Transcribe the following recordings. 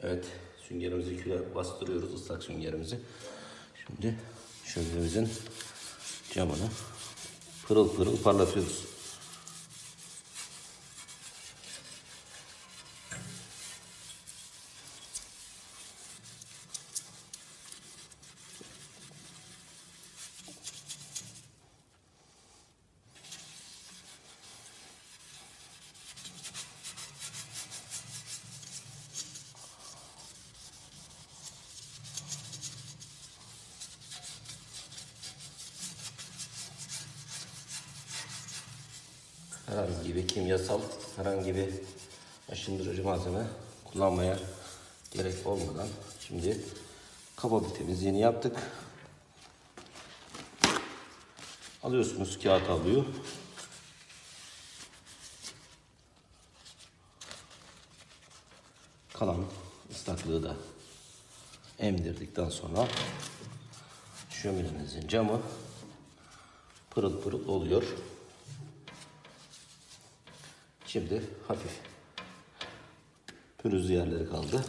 Evet, süngerimizi küle bastırıyoruz, ıslak süngerimizi. Şimdi şöminemizin camını pırıl pırıl parlatıyoruz. Herhangi bir kimyasal, herhangi bir aşındırıcı malzeme kullanmaya gerek olmadan şimdi kaba bir temizliğini yaptık. Alıyorsunuz kağıt havluyu. Kalan ıslaklığı da emdirdikten sonra şöminenizin camı pırıl pırıl oluyor. Şimdi hafif pürüzlü yerleri kaldı.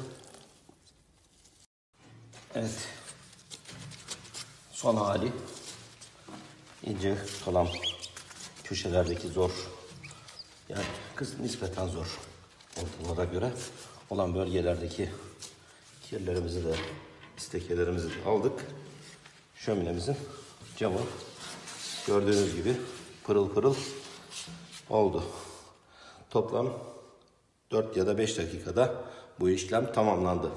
Evet. Son hali. İnce kalan köşelerdeki zor, yani nispeten zor ortamlara göre olan bölgelerdeki kirlerimizi de istekelerimizi de aldık. Şöminemizin camı gördüğünüz gibi pırıl pırıl oldu. Toplam 4 ya da 5 dakikada bu işlem tamamlandı.